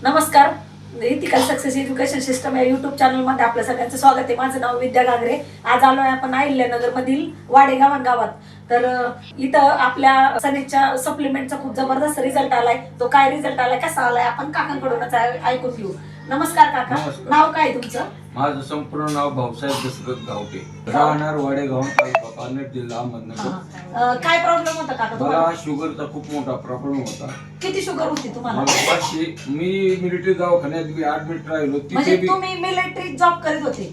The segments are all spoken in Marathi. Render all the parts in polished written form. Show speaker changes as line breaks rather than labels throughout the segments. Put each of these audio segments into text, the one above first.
नमस्कार. इथिकल सक्सेस एज्युकेशन सिस्टम या युट्यूब चॅनलमध्ये आपल्या सगळ्यांचं स्वागत आहे. माझं नाव विद्या घागरे. आज आलोय आपण अहिल्यानगर मधील वाडेगावन गावात. तर इथं आपल्या सनेच्या सप्लिमेंटचा खूप जबरदस्त रिझल्ट आलाय. तो काय रिझल्ट आलाय, कसा आलाय, आपण काकांकडूनच ऐकून घेऊ. नमस्कार काका. नाव काय तुमचं?
माझं संपूर्ण नाव भाऊसाहेब दशरथ गावटे, राहणार वाडेगाव, तालुका पालघर, जिल्हा अहमदनगर.
काय प्रॉब्लेम होता काका
मला
तुम्हाला?
शुगरचा खूप मोठा प्रॉब्लेम होता.
किती शुगर होती तुम्हाला?
मला 500. मी मिलिटरी दवाखान्यात ऍडमिट राहिलो.
म्हणजे
तिथे
तुम्ही मिलिटरी जॉब करत होते?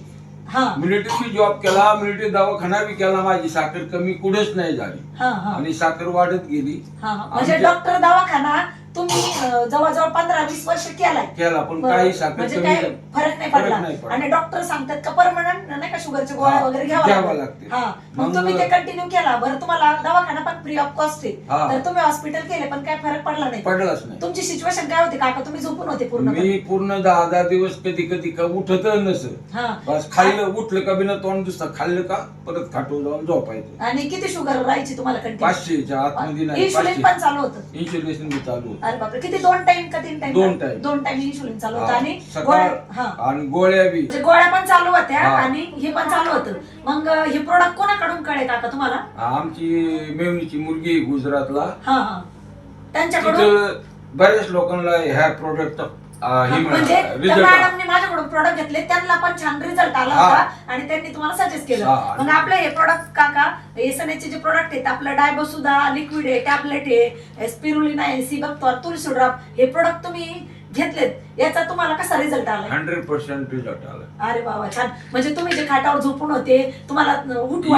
मिलिटरी जॉब केला, मिलिटरी दवाखाना बी केला. माझी साखर कमी कुठेच नाही झाली आणि साखर वाढत गेली.
म्हणजे डॉक्टर दवाखाना तुम्ही जवळजवळ 15-20 वर्ष
केला पण काही साखर
म्हणजे
कमी
काही फरक नाही पडला. आणि डॉक्टर सांगतात का परमनंट नाही का शुगरच्या गोळ्या वगैरे घ्यावा लागते. मग तुम्ही ते कंटिन्यू केला. बरं, तुम्हाला दवाखाना पण फ्री ऑफ कॉस्ट आहे, तर तुम्ही हॉस्पिटल केले पण काय फरक पडला नाही?
पडलाच नाही.
तुमची सिच्युएशन काय होती काका? तुम्ही झोपून होते पूर्ण?
मी पूर्ण 10 दिवस कधी कधी उठत नसत. बस खाल्लं उठलं का बिना तोंड दिसतं, खाल्लं का परत खाटू जाऊन झोपायचं.
आणि किती शुगर राहायची तुम्हाला कंटिन्यू?
500च्या आतमध्ये नाही.
इन्शुलिन पण चालू होतं?
इन्शुलिन बी चालू होतं.
अरे बापरे, किती? 2 टाइम का 3 टाइम?
2
टाइम इन्शुलिन चालू होतं. आणि
आणि गोळ्या बी,
म्हणजे गोळ्या पण चालू होत्या आणि हे पण चालू होतं. मग हे प्रोडक्ट कोणाकडून कळले काका तुम्हाला?
आमची मेवणीची मुलगी गुजरातला,
त्यांच्याकडून
तिथं बऱ्याच लोकांना ह्या प्रोडक्ट
म्हणजे मॅडमने माझ्याकडून प्रोडक्ट घेतले, त्यांना पण छान रिझल्ट आला होता आणि त्यांनी तुम्हाला सजेस्ट केलं. मग आपलं हे प्रोडक्ट काका, एसएनएचे जे प्रोडक्ट आहेत, आपलं डायबोसुदा लिक्विड आहे, टॅबलेट आहे, स्पिरुलिना आहे, सीबक्तोर, तुळशी ड्रॉप, हे प्रोडक्ट तुम्ही घेतलेत, याचा तुम्हाला कसा रिझल्ट आला?
100% रिझल्ट आला.
अरे बाबा, छान. म्हणजे तुम्ही जे खाटावर झोपून होते, तुम्हाला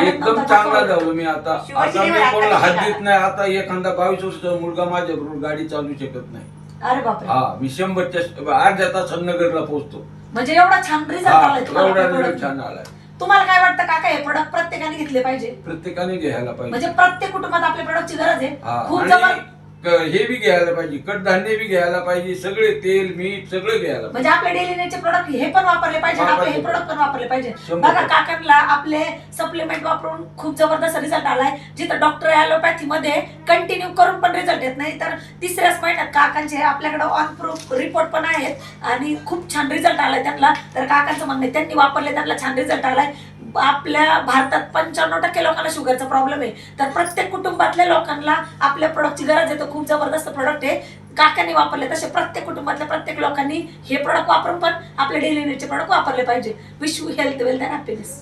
एकदम चांगला झालो मी. आता मी कोणाला हात देत नाही. आता एखादा 22 वर्षाचा मुलगा माझ्या बरोबर गाडी चालू शकत नाही.
अरे बापरे.
मी 100च्या अर्ध्या तासात नगरला पोहोचतो.
म्हणजे एवढा छान रिझल्ट आलाय तुम्हाला?
एवढा छान आलाय.
तुम्हाला काय वाटतं काका, हे प्रोडक्ट प्रत्येकाने घेतले पाहिजे?
प्रत्येकाने घ्यायला पाहिजे.
म्हणजे प्रत्येक कुटुंबात आपल्या प्रोडक्टची गरज आहे. खूप
हे बी घ्यायला पाहिजे, कडधान्य बी घ्यायला पाहिजे, सगळे तेल मीठ सगळे घ्यायला पाहिजे.
म्हणजे आपले डेली नेचे प्रोडक्ट हे पण वापरले पाहिजे, आपले हे प्रोडक्ट पण वापरले पाहिजे. बघा, काकांना आपले सप्लिमेंट वापरून खूप जबरदस्त रिझल्ट आलाय. जिथं डॉक्टर ॲलोपॅथी मध्ये कंटिन्यू करून पण रिझल्ट येत नाही, तर तिसऱ्याच महिन्यात काकांचे आपल्याकडे ऑन प्रूफ रिपोर्ट पण आहेत आणि खूप छान रिझल्ट आलाय त्यांना. तर काकांचं म्हणणं आहे, त्यांनी वापरले, त्यांना छान रिझल्ट आलाय. आपल्या भारतात 95% लोकांना शुगरचा प्रॉब्लेम आहे, तर प्रत्येक कुटुंबातल्या लोकांना आपल्या प्रोडक्टची गरज आहे. तर खूप जबरदस्त प्रोडक्ट आहे. काकांनी वापरले तसे प्रत्येक कुटुंबातल्या प्रत्येक लोकांनी हे प्रोडक्ट वापरून पण आपले डेली नीडचे प्रोडक्ट वापरले पाहिजे. Wish you health, wealth and happiness.